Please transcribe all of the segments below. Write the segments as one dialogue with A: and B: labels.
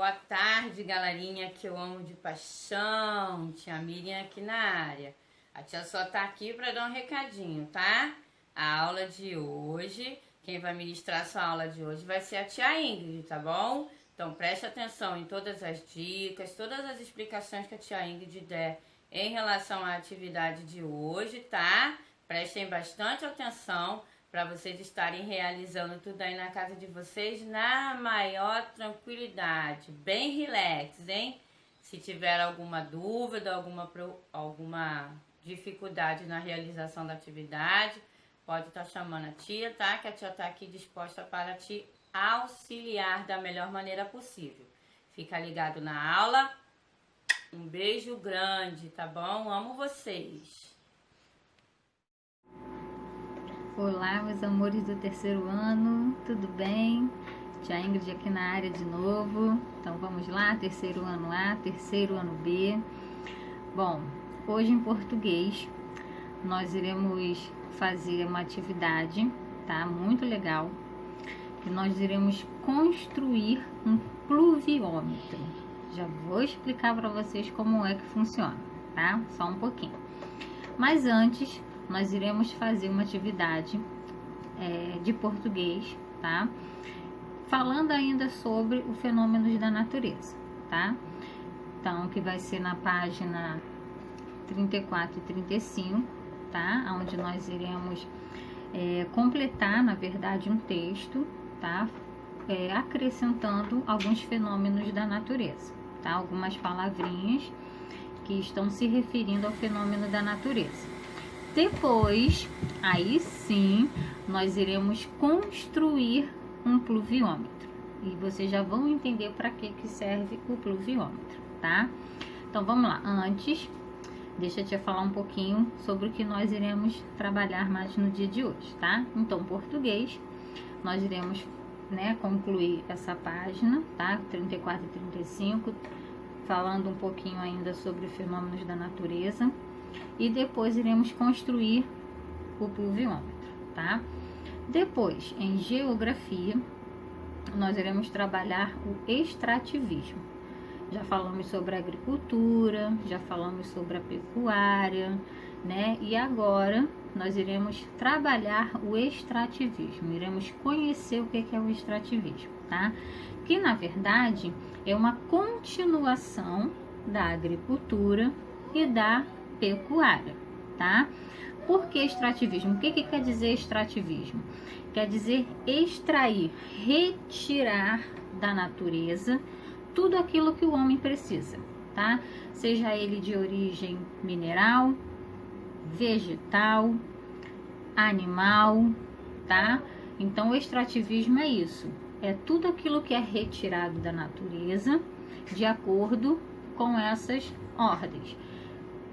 A: Boa tarde, galerinha que eu amo de paixão. Tia Miriam aqui na área. A tia só tá aqui para dar um recadinho, tá? A aula de hoje, quem vai ministrar essa aula de hoje vai ser a tia Ingrid, tá bom? Então preste atenção em todas as dicas, todas as explicações que a tia Ingrid der em relação à atividade de hoje, tá? Prestem bastante atenção para vocês estarem realizando tudo aí na casa de vocês na maior tranquilidade, bem relax, hein? Se tiver alguma dúvida, alguma dificuldade na realização da atividade, pode estar chamando a tia, tá? Que a tia tá aqui disposta para te auxiliar da melhor maneira possível. Fica ligado na aula. Um beijo grande, tá bom? Amo vocês.
B: Olá, meus amores do terceiro ano, tudo bem? Tia Ingrid aqui na área de novo. Então vamos lá, terceiro ano A, terceiro ano B. Bom, hoje em português nós iremos fazer uma atividade, tá? Muito legal, que nós iremos construir um pluviômetro. Já vou explicar para vocês como é que funciona, tá? Só um pouquinho. Mas antes, nós iremos fazer uma atividade de português, tá? Falando ainda sobre os fenômenos da natureza, tá? Então, que vai ser na página 34 e 35, tá? Onde nós iremos completar, na verdade, um texto, tá? Acrescentando alguns fenômenos da natureza, tá? Algumas palavrinhas que estão se referindo ao fenômeno da natureza. Depois, aí sim, nós iremos construir um pluviômetro. E vocês já vão entender para que serve o pluviômetro, tá? Então, vamos lá. Antes, deixa eu te falar um pouquinho sobre o que nós iremos trabalhar mais no dia de hoje, tá? Então, português, nós iremos, concluir essa página, tá? 34 e 35, falando um pouquinho ainda sobre fenômenos da natureza. E depois iremos construir o pluviômetro, tá? Depois, em geografia, nós iremos trabalhar o extrativismo. Já falamos sobre a agricultura, já falamos sobre a pecuária, né? E agora nós iremos trabalhar o extrativismo, iremos conhecer o que é o extrativismo, tá? Que na verdade é uma continuação da agricultura e da pecuária, tá? Por que extrativismo? O que quer dizer extrativismo? Quer dizer extrair, retirar da natureza tudo aquilo que o homem precisa, tá? Seja ele de origem mineral, vegetal, animal, tá? Então, o extrativismo é isso, é tudo aquilo que é retirado da natureza de acordo com essas ordens,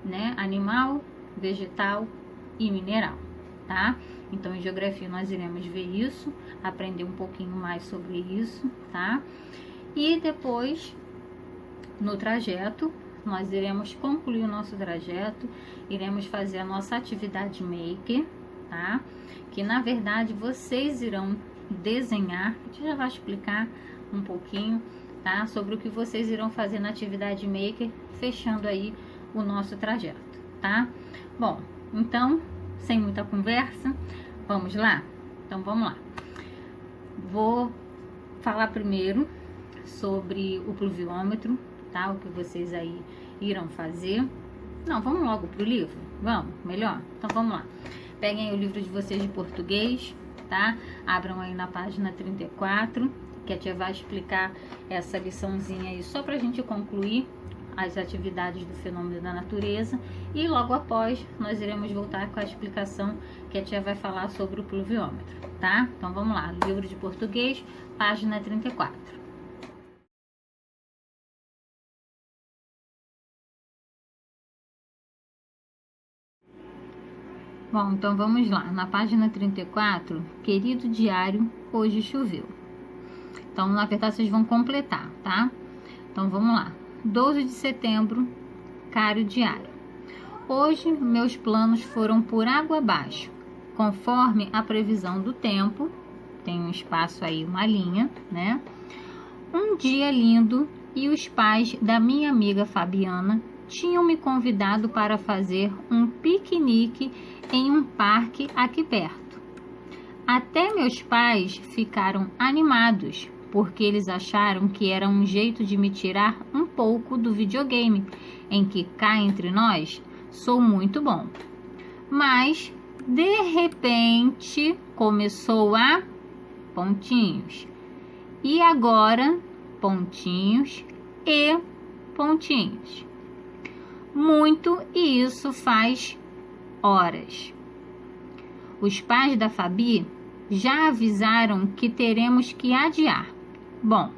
B: né? Animal, vegetal e mineral, tá? Então, em geografia nós iremos ver isso, aprender um pouquinho mais sobre isso, tá? E depois, no trajeto, nós iremos concluir o nosso trajeto, iremos fazer a nossa atividade maker, tá? Que na verdade vocês irão desenhar, a gente já vai explicar um pouquinho, tá? Sobre o que vocês irão fazer na atividade maker, fechando aí o nosso trajeto, tá? Bom, então, sem muita conversa, vamos lá? Então, vamos lá. Vou falar primeiro sobre o pluviômetro, tá? O que vocês aí irão fazer. Não, vamos logo pro livro? Vamos? Melhor? Então, vamos lá. Peguem aí o livro de vocês de português, tá? Abram aí na página 34, que a tia vai explicar essa liçãozinha aí só pra gente concluir as atividades do fenômeno da natureza, e logo após nós iremos voltar com a explicação que a tia vai falar sobre o pluviômetro, tá? Então vamos lá, livro de português, página 34. Bom, então vamos lá, na página 34, querido diário, hoje choveu. Então, na verdade, vocês vão completar, tá? Então vamos lá. 12 de setembro, caro diário. Hoje, meus planos foram por água abaixo, conforme a previsão do tempo. Tem um espaço aí, uma linha, né? Um dia lindo e os pais da minha amiga Fabiana tinham me convidado para fazer um piquenique em um parque aqui perto. Até meus pais ficaram animados, porque eles acharam que era um jeito de me tirar um pouco do videogame, em que cá entre nós sou muito bom. Mas, de repente, começou a pontinhos. E agora, pontinhos e pontinhos. Muito, e isso faz horas. Os pais da Fabi já avisaram que teremos que adiar. Bom,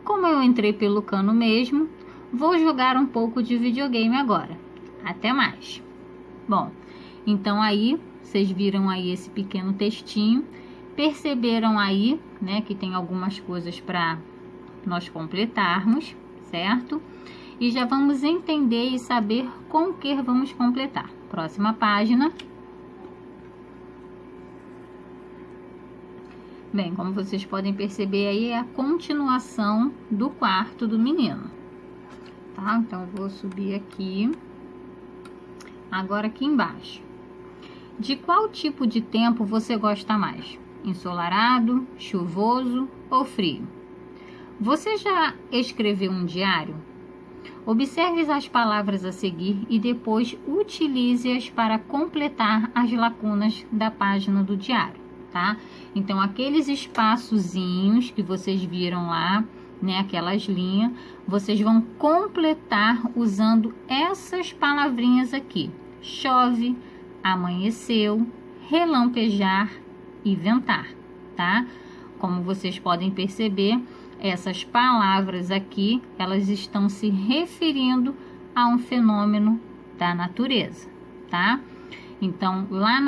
B: como eu entrei pelo cano mesmo, vou jogar um pouco de videogame agora. Até mais. Bom, então aí, vocês viram aí esse pequeno textinho. Perceberam aí, né, que tem algumas coisas para nós completarmos, certo? E já vamos entender e saber com o que vamos completar. Próxima página. Bem, como vocês podem perceber aí, é a continuação do quarto do menino. Tá? Então, eu vou subir aqui. Agora aqui embaixo. De qual tipo de tempo você gosta mais? Ensolarado, chuvoso ou frio? Você já escreveu um diário? Observe as palavras a seguir e depois utilize-as para completar as lacunas da página do diário, tá? Então, aqueles espaçozinhos que vocês viram lá, né, aquelas linhas, vocês vão completar usando essas palavrinhas aqui. Chove, amanheceu, relampejar e ventar, tá? Como vocês podem perceber, essas palavras aqui, elas estão se referindo a um fenômeno da natureza, tá? Então, lá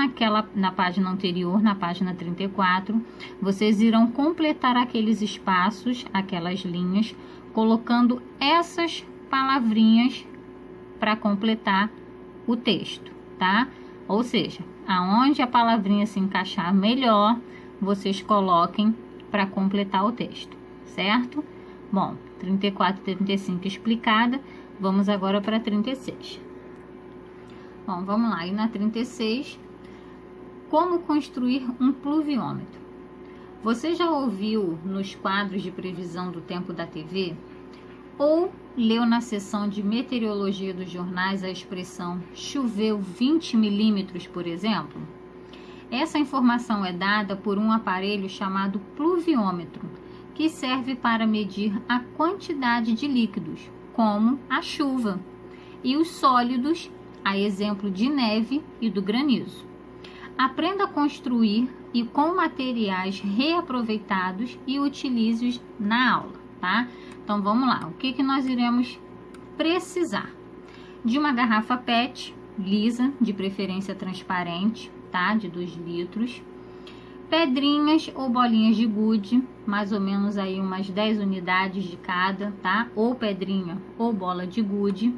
B: na página anterior, na página 34, vocês irão completar aqueles espaços, aquelas linhas, colocando essas palavrinhas para completar o texto, tá? Ou seja, aonde a palavrinha se encaixar melhor, vocês coloquem para completar o texto, certo? Bom, 34 e 35 explicada, vamos agora para 36. Bom, vamos lá, e na 36, como construir um pluviômetro? Você já ouviu nos quadros de previsão do tempo da TV? Ou leu na seção de meteorologia dos jornais a expressão choveu 20 milímetros, por exemplo? Essa informação é dada por um aparelho chamado pluviômetro, que serve para medir a quantidade de líquidos, como a chuva, e os sólidos, a exemplo de neve e do granizo. Aprenda a construir e com materiais reaproveitados e utilize-os na aula, tá? Então, vamos lá. O que nós iremos precisar? De uma garrafa PET, lisa, de preferência transparente, tá? De 2 litros. Pedrinhas ou bolinhas de gude, mais ou menos aí umas 10 unidades de cada, tá? Ou pedrinha ou bola de gude.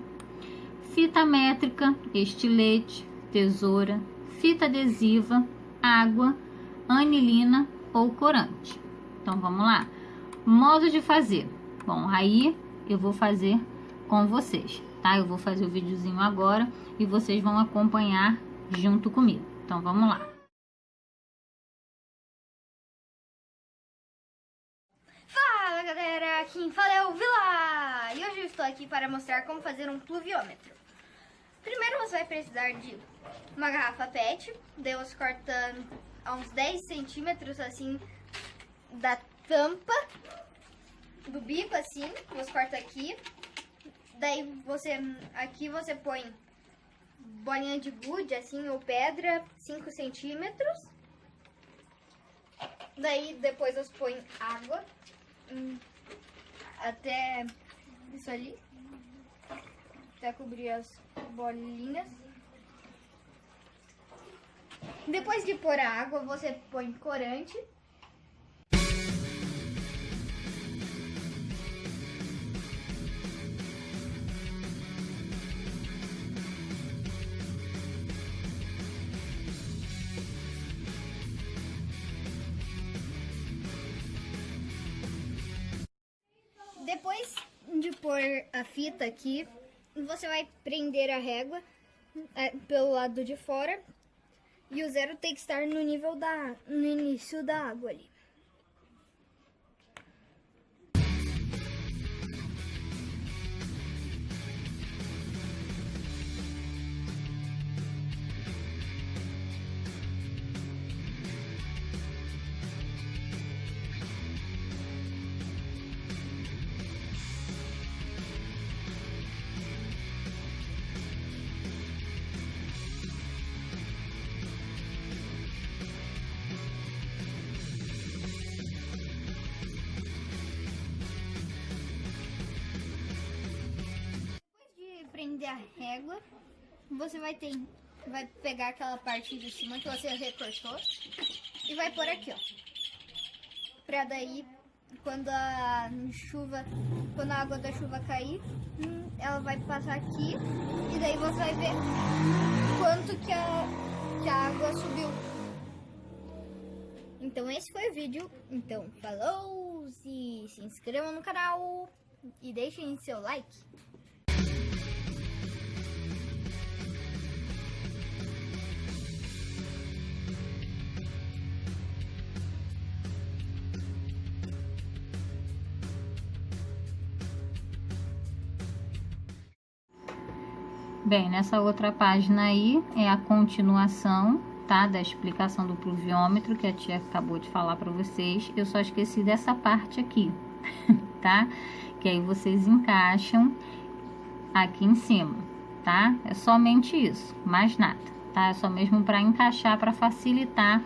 B: Fita métrica, estilete, tesoura, fita adesiva, água, anilina ou corante. Então, vamos lá. Modo de fazer. Bom, aí eu vou fazer com vocês, tá? Eu vou fazer o videozinho agora e vocês vão acompanhar junto comigo. Então, vamos lá.
C: Fala galera, quem fala é o Vila! E hoje eu estou aqui para mostrar como fazer um pluviômetro. Primeiro você vai precisar de uma garrafa PET, daí você corta a uns 10 centímetros assim da tampa do bico, assim, você corta aqui. Daí aqui você põe bolinha de gude, assim, ou pedra, 5 centímetros. Daí depois você põe água até isso ali, até cobrir as bolinhas. Depois de pôr a água, você põe corante. Depois de pôr a fita aqui, você vai prender a régua pelo lado de fora e o zero tem que estar no nível no início da água ali. Prender a régua, você vai pegar aquela parte de cima que você recortou e vai pôr aqui, ó, pra daí quando a água da chuva cair, ela vai passar aqui e daí você vai ver quanto que a água subiu. Então esse foi o vídeo. Então falou, se inscrevam no canal e deixem seu like.
B: Bem, nessa outra página aí é a continuação, tá? Da explicação do pluviômetro que a tia acabou de falar para vocês. Eu só esqueci dessa parte aqui, tá? Que aí vocês encaixam aqui em cima, tá? É somente isso, mais nada, tá? É só mesmo para encaixar, para facilitar,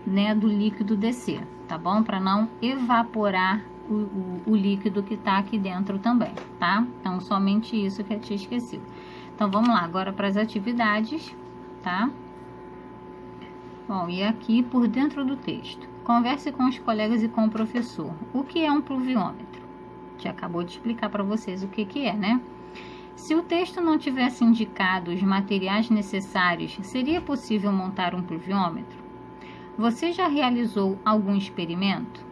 B: né, do líquido descer, tá bom? Para não evaporar o líquido que tá aqui dentro também, tá? Então, somente isso que a tia esqueceu. Então, vamos lá, agora para as atividades, tá? Bom, e aqui por dentro do texto. Converse com os colegas e com o professor. O que é um pluviômetro? Já acabou de explicar para vocês o que é, né? Se o texto não tivesse indicado os materiais necessários, seria possível montar um pluviômetro? Você já realizou algum experimento?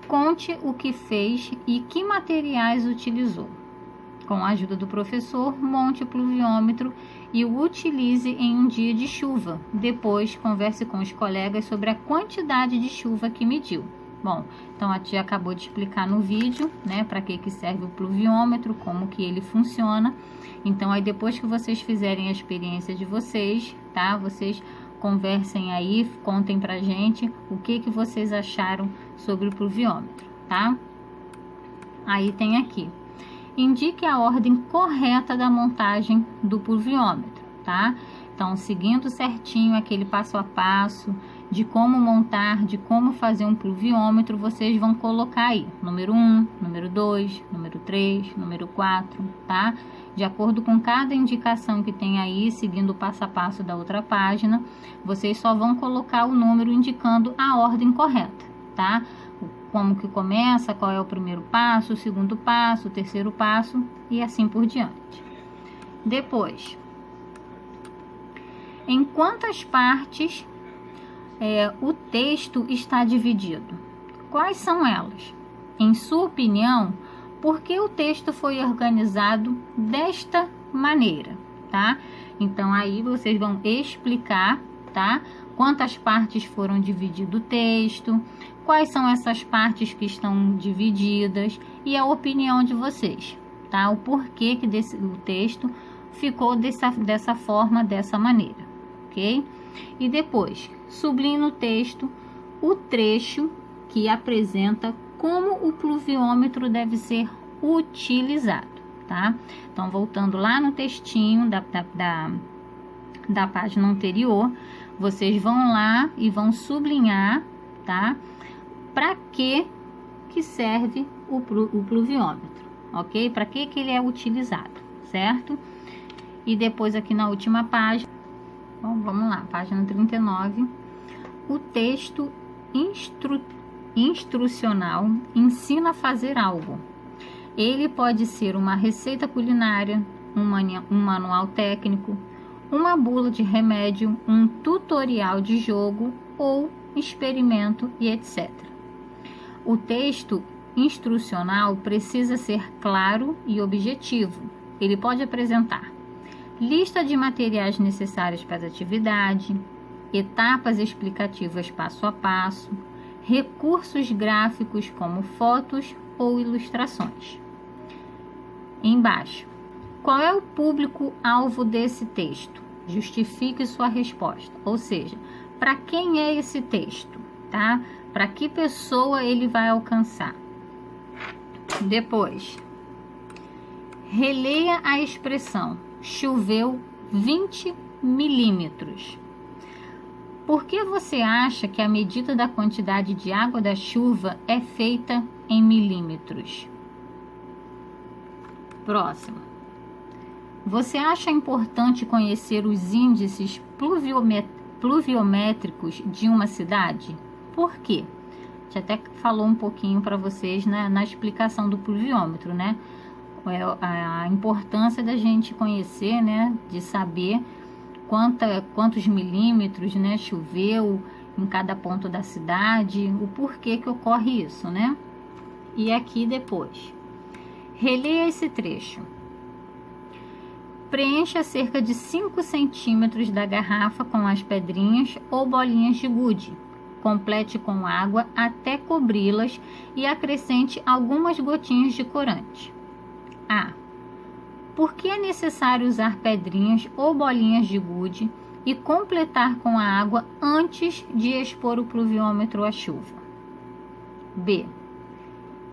B: Conte o que fez e que materiais utilizou. Com a ajuda do professor, monte o pluviômetro e o utilize em um dia de chuva. Depois, converse com os colegas sobre a quantidade de chuva que mediu. Bom, então a tia acabou de explicar no vídeo, né, para que serve o pluviômetro, como que ele funciona. Então, aí depois que vocês fizerem a experiência de vocês, tá? Vocês conversem aí, contem pra gente o que vocês acharam sobre o pluviômetro, tá? Aí tem aqui. Indique a ordem correta da montagem do pluviômetro, tá? Então, seguindo certinho aquele passo a passo de como montar, de como fazer um pluviômetro, vocês vão colocar aí número 1, número 2, número 3, número 4, tá? De acordo com cada indicação que tem aí, seguindo o passo a passo da outra página, vocês só vão colocar o número indicando a ordem correta, tá? Como que começa, qual é o primeiro passo, o segundo passo, o terceiro passo e assim por diante. Depois, em quantas partes o texto está dividido? Quais são elas? Em sua opinião, por que o texto foi organizado desta maneira, tá? Então, aí vocês vão explicar, tá? Quantas partes foram dividido o texto, quais são essas partes que estão divididas e a opinião de vocês, tá? O porquê que o texto ficou dessa forma, dessa maneira, ok? E depois, sublinhe no texto o trecho que apresenta como o pluviômetro deve ser utilizado, tá? Então, voltando lá no textinho da página anterior, vocês vão lá e vão sublinhar, tá? Para que serve o pluviômetro, ok? Para que ele é utilizado, certo? E depois aqui na última página, bom, vamos lá, página 39, o texto instrucional ensina a fazer algo. Ele pode ser uma receita culinária, um manual técnico, uma bula de remédio, um tutorial de jogo ou experimento e etc. O texto instrucional precisa ser claro e objetivo. Ele pode apresentar lista de materiais necessários para a atividade, etapas explicativas passo a passo, recursos gráficos como fotos ou ilustrações. Embaixo, qual é o público-alvo desse texto? Justifique sua resposta, ou seja, para quem é esse texto, tá? Para que pessoa ele vai alcançar? Depois, releia a expressão choveu 20 milímetros. Por que você acha que a medida da quantidade de água da chuva é feita em milímetros? Próximo. Você acha importante conhecer os índices pluviométricos de uma cidade? Por quê? A gente até falou um pouquinho para vocês na explicação do pluviômetro, né? A importância da gente conhecer, né? De saber quantos milímetros, né, choveu em cada ponto da cidade, o porquê que ocorre isso, né? E aqui depois, releia esse trecho. Preencha cerca de 5 centímetros da garrafa com as pedrinhas ou bolinhas de gude. Complete com água até cobri-las e acrescente algumas gotinhas de corante. A. Por que é necessário usar pedrinhas ou bolinhas de gude e completar com a água antes de expor o pluviômetro à chuva? B.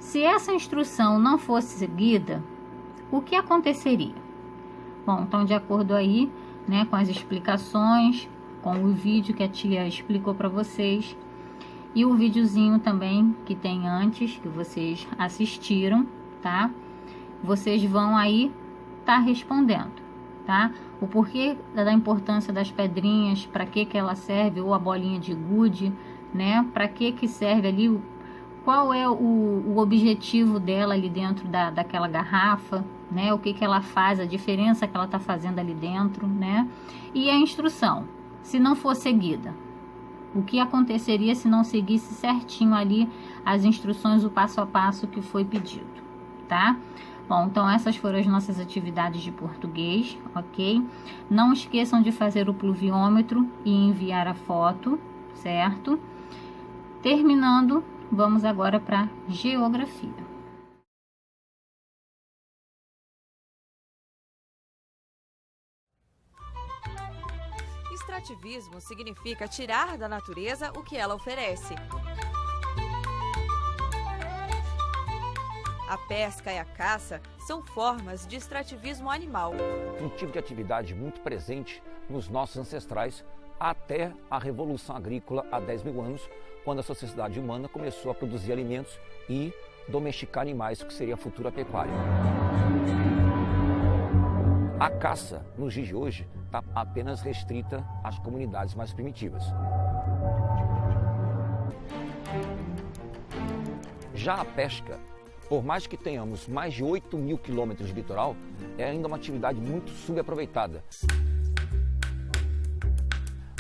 B: Se essa instrução não fosse seguida, o que aconteceria? Bom, então de acordo aí, né, com as explicações, com o vídeo que a tia explicou para vocês e o videozinho também que tem antes, que vocês assistiram, tá? Vocês vão aí tá respondendo, tá? O porquê da importância das pedrinhas, para que ela serve, ou a bolinha de gude, né? Para que serve ali, qual é o objetivo dela ali dentro daquela garrafa, né? O que ela faz, a diferença que ela está fazendo ali dentro, né? E a instrução, se não for seguida, o que aconteceria se não seguisse certinho ali as instruções, o passo a passo que foi pedido, tá? Bom, então essas foram as nossas atividades de português, ok? Não esqueçam de fazer o pluviômetro e enviar a foto, certo? Terminando, vamos agora para geografia.
D: Extrativismo significa tirar da natureza o que ela oferece. A pesca e a caça são formas de extrativismo animal.
E: Um tipo de atividade muito presente nos nossos ancestrais até a Revolução Agrícola há 10 mil anos, quando a sociedade humana começou a produzir alimentos e domesticar animais, que seria a futura pecuária. A caça, nos dias de hoje, está apenas restrita às comunidades mais primitivas. Já a pesca, por mais que tenhamos mais de 8 mil quilômetros de litoral, é ainda uma atividade muito subaproveitada.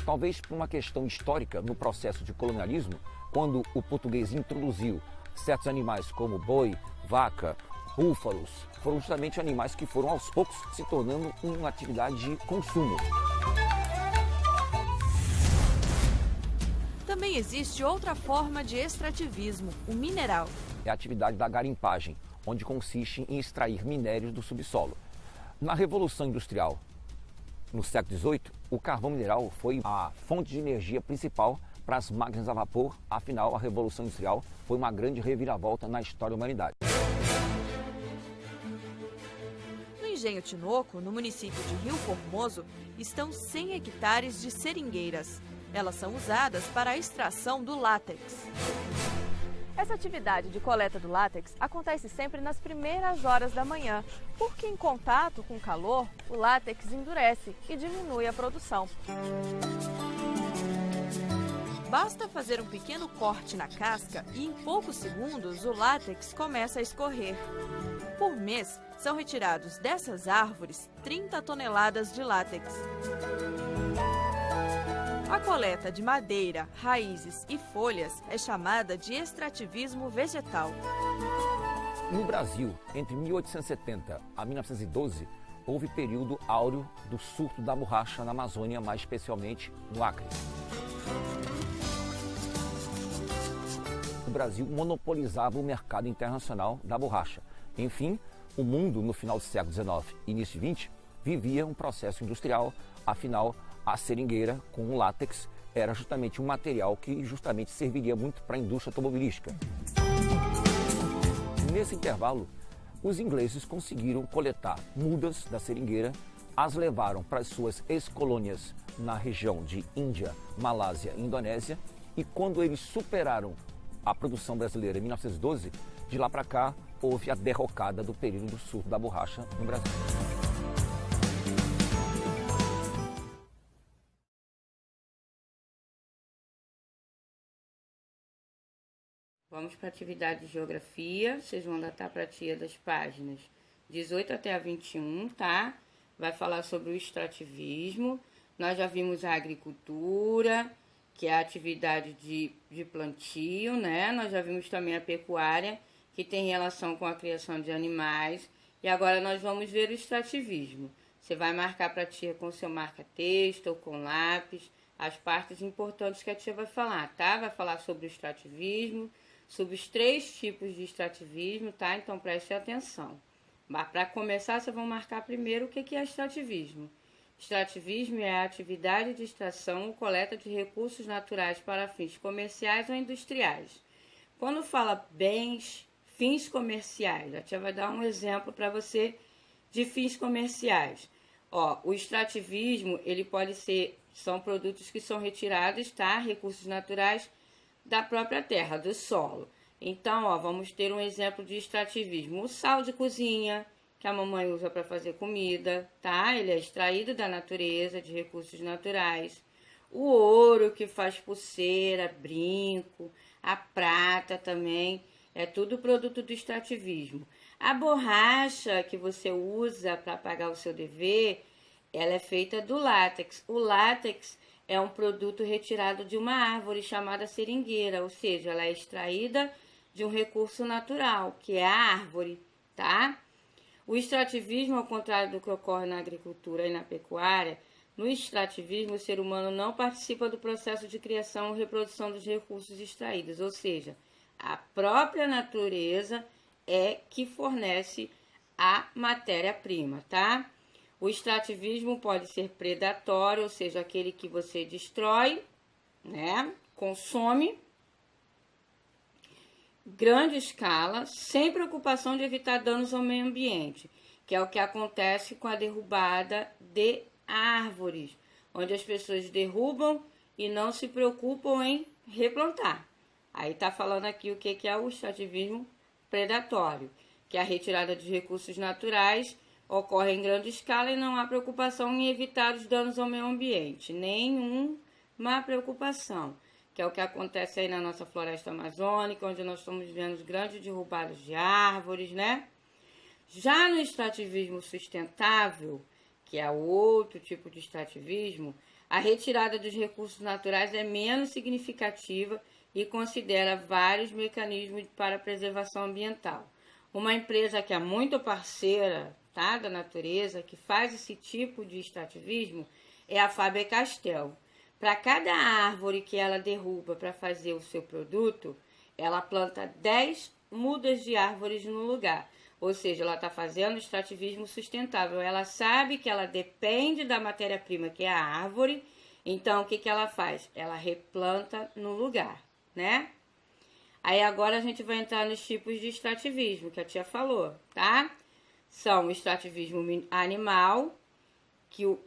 E: Talvez por uma questão histórica no processo de colonialismo, quando o português introduziu certos animais como boi, vaca, búfalos, foram justamente animais que foram aos poucos se tornando uma atividade de consumo.
D: Também existe outra forma de extrativismo, o mineral.
E: É a atividade da garimpagem, onde consiste em extrair minérios do subsolo. Na Revolução Industrial, no século XVIII, o carvão mineral foi a fonte de energia principal para as máquinas a vapor. Afinal, a Revolução Industrial foi uma grande reviravolta na história da humanidade.
D: No Engenho Tinoco, no município de Rio Formoso, estão 100 hectares de seringueiras. Elas são usadas para a extração do látex. Essa atividade de coleta do látex acontece sempre nas primeiras horas da manhã, porque em contato com o calor, o látex endurece e diminui a produção. Basta fazer um pequeno corte na casca e em poucos segundos o látex começa a escorrer. Por mês, são retirados dessas árvores 30 toneladas de látex. A A coleta de madeira, raízes e folhas é chamada de extrativismo vegetal.
E: No Brasil, entre 1870 a 1912, houve período áureo do surto da borracha na Amazônia, mais especialmente no Acre. O Brasil monopolizava o mercado internacional da borracha. Enfim, o mundo, no final do século XIX e início do XX, vivia um processo industrial. Afinal, a seringueira com o látex era justamente um material que justamente serviria muito para a indústria automobilística. Nesse intervalo, os ingleses conseguiram coletar mudas da seringueira, as levaram para as suas ex-colônias na região de Índia, Malásia e Indonésia, e quando eles superaram a produção brasileira em 1912, de lá para cá houve a derrocada do período do surto da borracha no Brasil.
A: Vamos para a atividade de geografia. Vocês vão datar para a tia das páginas 18 até a 21, tá? Vai falar sobre o extrativismo. Nós já vimos a agricultura, que é a atividade de plantio, né? Nós já vimos também a pecuária, que tem relação com a criação de animais. E agora nós vamos ver o extrativismo. Você vai marcar para a tia com seu marca-texto ou com lápis as partes importantes que a tia vai falar, tá? Vai falar sobre o extrativismo, sobre os 3 tipos de extrativismo, tá? Então preste atenção. Para começar, vocês vão marcar primeiro o que é extrativismo. Extrativismo é a atividade de extração ou coleta de recursos naturais para fins comerciais ou industriais. Quando fala fins comerciais, a tia vai dar um exemplo para você de fins comerciais. Ó, o extrativismo, ele pode ser, são produtos que são retirados, tá? Recursos naturais da própria terra, do solo. Então, ó, vamos ter um exemplo de extrativismo. O sal de cozinha, que a mamãe usa para fazer comida, tá? Ele é extraído da natureza, de recursos naturais. O ouro, que faz pulseira, brinco, a prata também, é tudo produto do extrativismo. A borracha que você usa para pagar o seu dever, ela é feita do látex. O látex é um produto retirado de uma árvore chamada seringueira, ou seja, ela é extraída de um recurso natural, que é a árvore, tá? O extrativismo, ao contrário do que ocorre na agricultura e na pecuária, no extrativismo o ser humano não participa do processo de criação ou reprodução dos recursos extraídos, ou seja, a própria natureza é que fornece a matéria-prima, tá? O extrativismo pode ser predatório, ou seja, aquele que você destrói, né? Consome, grande escala, sem preocupação de evitar danos ao meio ambiente, que é o que acontece com a derrubada de árvores, onde as pessoas derrubam e não se preocupam em replantar. Aí tá falando aqui o que é o extrativismo predatório, que é a retirada de recursos naturais ocorre em grande escala e não há preocupação em evitar os danos ao meio ambiente. Nenhuma preocupação, que é o que acontece aí na nossa floresta amazônica, onde nós estamos vendo grandes derrubadas de árvores, né? Já no extrativismo sustentável, que é outro tipo de extrativismo, a retirada dos recursos naturais é menos significativa e considera vários mecanismos para a preservação ambiental. Uma empresa que é muito parceira, tá, da natureza, que faz esse tipo de extrativismo, é a Faber-Castell. Para cada árvore que ela derruba para fazer o seu produto, ela planta 10 mudas de árvores no lugar. Ou seja, ela está fazendo extrativismo sustentável. Ela sabe que ela depende da matéria-prima, que é a árvore. Então, o que ela faz? Ela replanta no lugar, né? Aí agora a gente vai entrar nos tipos de extrativismo, que a tia falou, tá? São o extrativismo animal,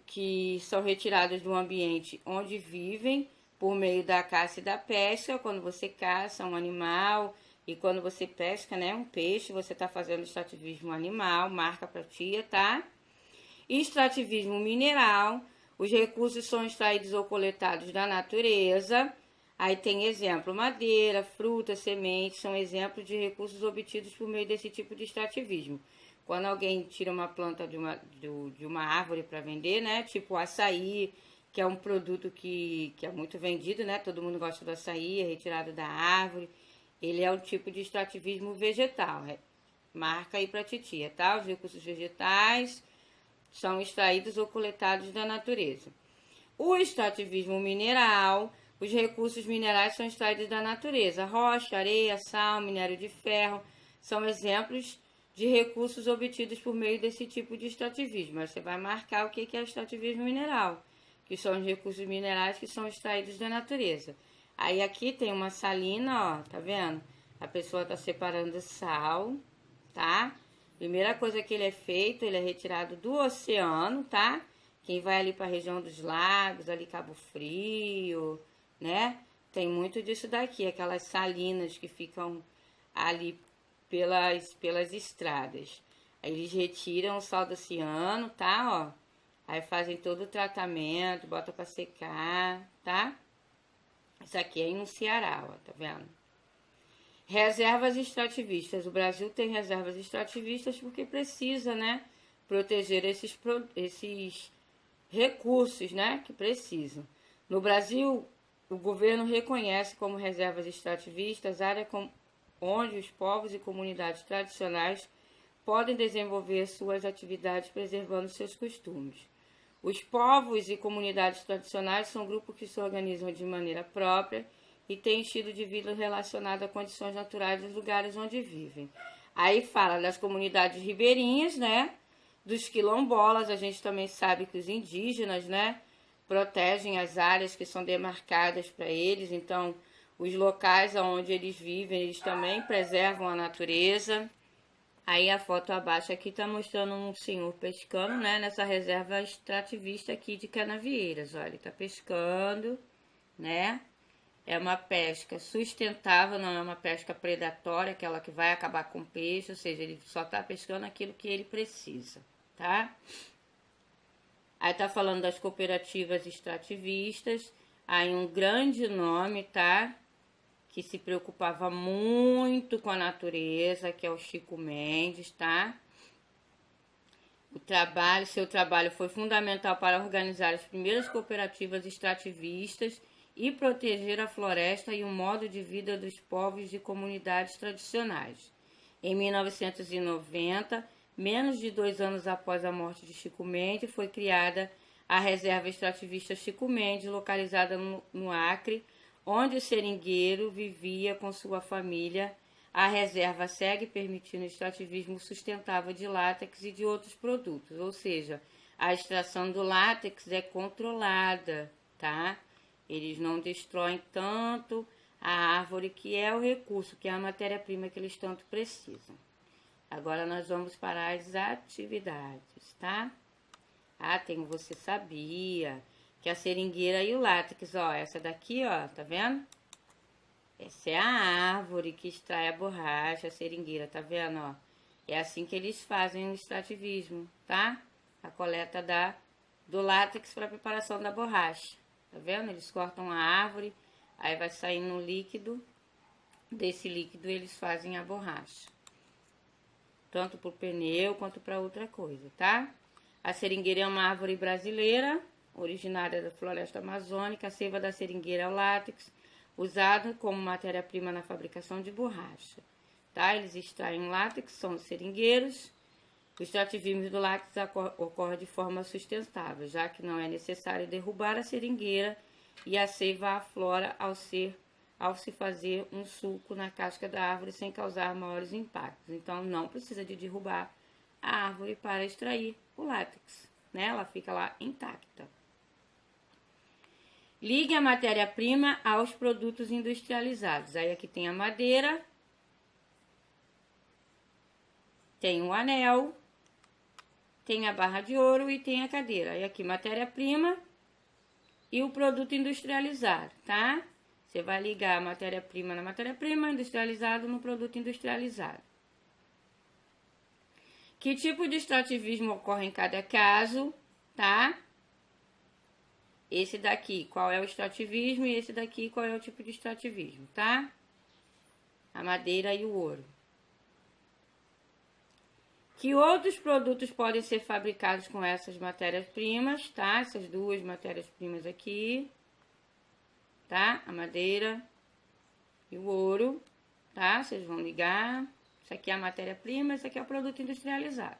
A: que são retirados do ambiente onde vivem por meio da caça e da pesca. Quando você caça um animal e quando você pesca, né, um peixe, você está fazendo extrativismo animal, marca para tia, tá? Extrativismo mineral, os recursos são extraídos ou coletados da natureza. Aí tem exemplo, madeira, frutas, sementes, são exemplos de recursos obtidos por meio desse tipo de extrativismo. Quando alguém tira uma planta de uma árvore para vender, né? Tipo o açaí, que é um produto que é muito vendido, né? Todo mundo gosta do açaí, é retirado da árvore. Ele é um tipo de extrativismo vegetal, marca aí pra titia, tá? Os recursos vegetais são extraídos ou coletados da natureza. O extrativismo mineral, os recursos minerais são extraídos da natureza. Rocha, areia, sal, minério de ferro são exemplos de recursos obtidos por meio desse tipo de extrativismo. Mas você vai marcar o que é extrativismo mineral, que são os recursos minerais que são extraídos da natureza. Aí aqui tem uma salina, ó, tá vendo? A pessoa tá separando sal, tá? Primeira coisa que ele é feito, ele é retirado do oceano, tá? Quem vai ali para a região dos lagos, ali Cabo Frio, né? Tem muito disso daqui, aquelas salinas que ficam ali pelas estradas. Aí eles retiram o sal do oceano, tá? Ó. Aí fazem todo o tratamento, bota para secar, tá? Isso aqui é no Ceará, ó, tá vendo? Reservas extrativistas. O Brasil tem reservas extrativistas porque precisa, né? Proteger esses recursos, né? Que precisam. No Brasil, o governo reconhece como reservas extrativistas áreas onde os povos e comunidades tradicionais podem desenvolver suas atividades preservando seus costumes. Os povos e comunidades tradicionais são grupos que se organizam de maneira própria e têm estilo de vida relacionado a condições naturais dos lugares onde vivem. Aí fala das comunidades ribeirinhas, né? Dos quilombolas, a gente também sabe que os indígenas, né? Protegem as áreas que são demarcadas para eles, então os locais onde eles vivem, eles também preservam a natureza. Aí a foto abaixo aqui está mostrando um senhor pescando, né? Nessa reserva extrativista aqui de Canavieiras, olha, ele está pescando, né? É uma pesca sustentável, não é uma pesca predatória, aquela que vai acabar com o peixe, ou seja, ele só está pescando aquilo que ele precisa, tá? Aí tá falando das cooperativas extrativistas, aí um grande nome, tá? Que se preocupava muito com a natureza, que é o Chico Mendes, tá? Seu trabalho foi fundamental para organizar as primeiras cooperativas extrativistas e proteger a floresta e o modo de vida dos povos e comunidades tradicionais. Em 1990, menos de 2 anos após a morte de Chico Mendes, foi criada a Reserva Extrativista Chico Mendes, localizada no Acre, onde o seringueiro vivia com sua família. A reserva segue permitindo o extrativismo sustentável de látex e de outros produtos, ou seja, a extração do látex é controlada, tá? Eles não destroem tanto a árvore, que é o recurso, que é a matéria-prima que eles tanto precisam. Agora nós vamos para as atividades, tá? Ah, tem Você Sabia, que a seringueira e o látex, ó, essa daqui, ó, tá vendo? Essa é a árvore que extrai a borracha, a seringueira, tá vendo, ó? É assim que eles fazem o extrativismo, tá? A coleta do látex para a preparação da borracha. Tá vendo? Eles cortam a árvore, aí vai saindo um líquido. Desse líquido eles fazem a borracha. Tanto para o pneu quanto para outra coisa, tá? A seringueira é uma árvore brasileira, originária da floresta amazônica. A seiva da seringueira é o látex, usado como matéria-prima na fabricação de borracha. Tá? Eles extraem látex, são os seringueiros. O extrativismo do látex ocorre de forma sustentável, já que não é necessário derrubar a seringueira e a seiva aflora ao se fazer um sulco na casca da árvore sem causar maiores impactos. Então, não precisa de derrubar a árvore para extrair o látex, né? Ela fica lá intacta. Ligue a matéria-prima aos produtos industrializados. Aí aqui tem a madeira, tem o anel, tem a barra de ouro e tem a cadeira. Aí aqui matéria-prima e o produto industrializado, tá? Você vai ligar a matéria-prima na matéria-prima, industrializado no produto industrializado. Que tipo de extrativismo ocorre em cada caso, tá? Esse daqui, qual é o extrativismo, e esse daqui, qual é o tipo de extrativismo, tá? A madeira e o ouro. Que outros produtos podem ser fabricados com essas matérias-primas, tá? Essas duas matérias-primas aqui, tá? A madeira e o ouro, tá? Vocês vão ligar. Isso aqui é a matéria-prima, isso aqui é o produto industrializado.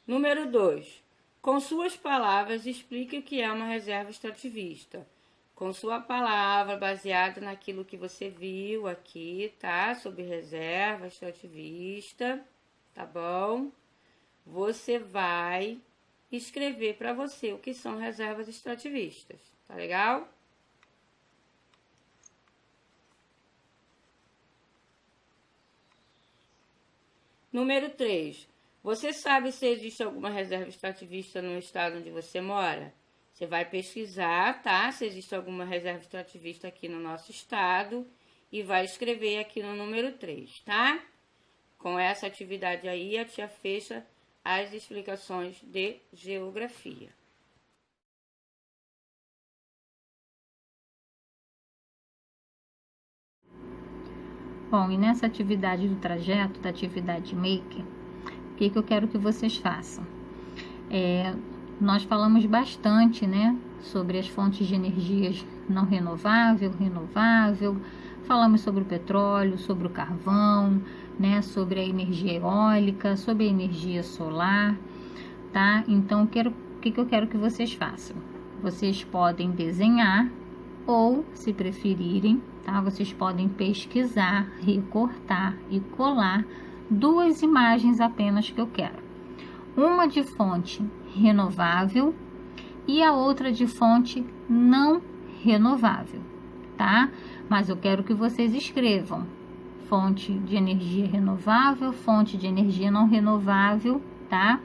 A: Número 2. Com suas palavras, explique o que é uma reserva extrativista. Com sua palavra, baseada naquilo que você viu aqui, tá? Sobre reserva extrativista, tá bom? Você vai escrever para você o que são reservas extrativistas, tá legal? Número 3. Você sabe se existe alguma reserva extrativista no estado onde você mora? Você vai pesquisar, tá? Se existe alguma reserva extrativista aqui no nosso estado e vai escrever aqui no número 3, tá? Com essa atividade aí, a tia fecha as explicações de geografia.
B: Bom, e nessa atividade do trajeto, da atividade Maker, o que eu quero que vocês façam? Nós falamos bastante, né, sobre as fontes de energias não renovável, falamos sobre o petróleo, sobre o carvão, né, sobre a energia eólica, sobre a energia solar, tá? Então, o que eu quero que vocês façam? Vocês podem desenhar ou, se preferirem, tá, vocês podem pesquisar, recortar e colar duas imagens apenas que eu quero. Uma de fonte renovável e a outra de fonte não renovável, tá? Mas eu quero que vocês escrevam fonte de energia renovável, fonte de energia não renovável, tá?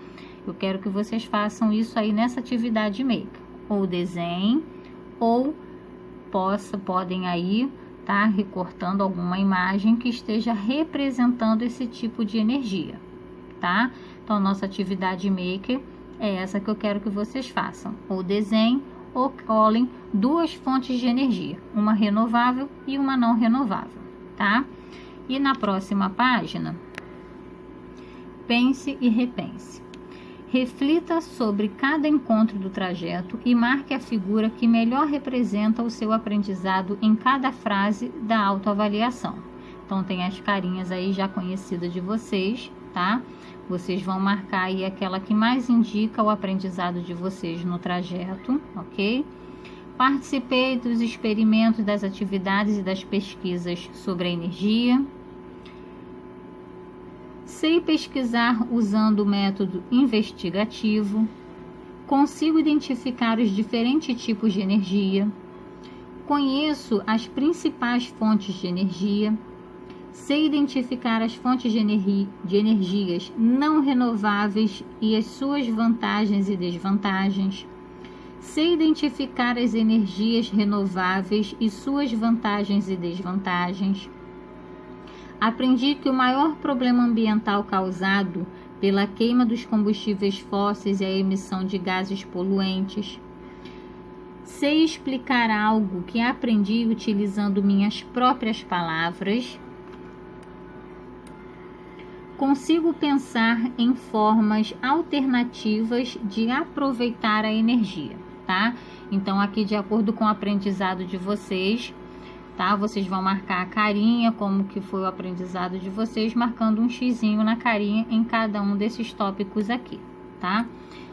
B: Eu quero que vocês façam isso aí nessa atividade Maker. Ou desenhem, ou podem aí, tá, recortando alguma imagem que esteja representando esse tipo de energia, tá? Então, nossa atividade Maker é essa que eu quero que vocês façam. Ou desenhem ou colhem duas fontes de energia, uma renovável e uma não renovável, tá? E na próxima página, pense e repense. Reflita sobre cada encontro do trajeto e marque a figura que melhor representa o seu aprendizado em cada frase da autoavaliação. Então, tem as carinhas aí já conhecidas de vocês, tá? Vocês vão marcar aí aquela que mais indica o aprendizado de vocês no trajeto, ok? Participei dos experimentos, das atividades e das pesquisas sobre a energia. Sei pesquisar usando o método investigativo. Consigo identificar os diferentes tipos de energia. Conheço as principais fontes de energia. Sei identificar as fontes de energias não renováveis e as suas vantagens e desvantagens. Sei identificar as energias renováveis e suas vantagens e desvantagens. Aprendi que o maior problema ambiental causado pela queima dos combustíveis fósseis é a emissão de gases poluentes. Sei explicar algo que aprendi utilizando minhas próprias palavras. Consigo pensar em formas alternativas de aproveitar a energia, tá? Então, aqui, de acordo com o aprendizado de vocês, tá? Vocês vão marcar a carinha, como que foi o aprendizado de vocês, marcando um xizinho na carinha em cada um desses tópicos aqui, tá?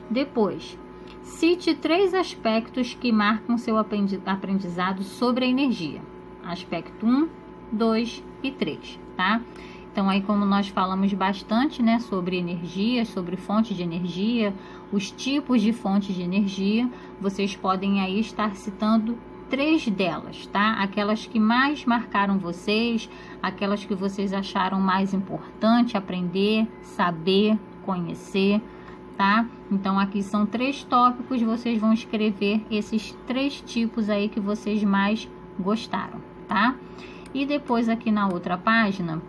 B: Depois, cite 3 aspectos que marcam seu aprendizado sobre a energia. Aspecto 1, 2 e 3, tá? Então, aí, como nós falamos bastante, né, sobre energia, sobre fonte de energia, os tipos de fontes de energia, vocês podem aí estar citando 3 delas, tá? Aquelas que mais marcaram vocês, aquelas que vocês acharam mais importante aprender, saber, conhecer, tá? Então, aqui são 3 tópicos, vocês vão escrever esses 3 tipos aí que vocês mais gostaram, tá? E depois, aqui na outra página,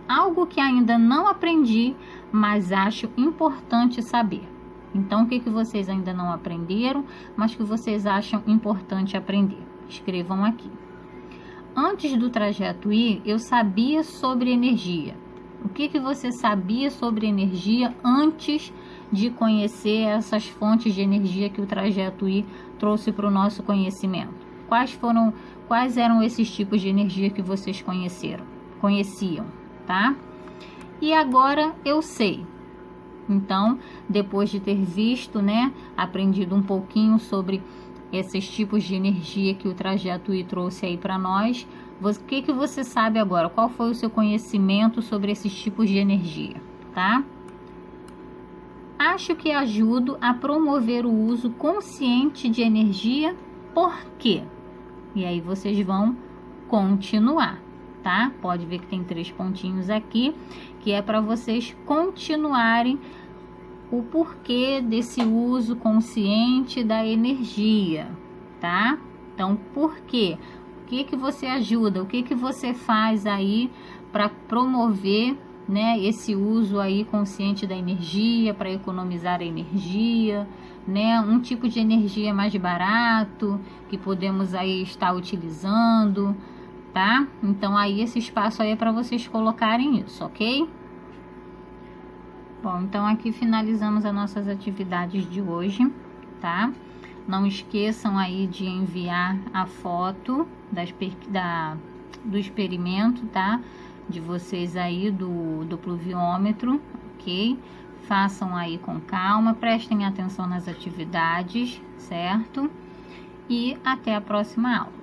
B: algo que ainda não aprendi, mas acho importante saber. Então, o que vocês ainda não aprenderam, mas que vocês acham importante aprender? Escrevam aqui. antes do trajeto ir, eu sabia sobre energia. O que você sabia sobre energia antes de conhecer essas fontes de energia que o trajeto ir trouxe para o nosso conhecimento? Quais eram esses tipos de energia que vocês conheciam, tá? E agora eu sei. Então, depois de ter visto, né, aprendido um pouquinho sobre esses tipos de energia que o trajeto ir trouxe aí para nós, o que você sabe agora? Qual foi o seu conhecimento sobre esses tipos de energia, tá? Acho que ajudo a promover o uso consciente de energia, por quê? E aí vocês vão continuar, tá? Pode ver que tem 3 pontinhos aqui, que é para vocês continuarem o porquê desse uso consciente da energia, tá? Então, por quê? O que você ajuda? O que você faz aí para promover, né, esse uso aí consciente da energia, para economizar a energia, né? Um tipo de energia mais barato que podemos aí estar utilizando, tá? Então aí esse espaço aí é para vocês colocarem isso, ok? Bom, então aqui finalizamos as nossas atividades de hoje, tá? Não esqueçam aí de enviar a foto do experimento, tá? De vocês aí do pluviômetro, ok? Façam aí com calma, prestem atenção nas atividades, certo? E até a próxima aula.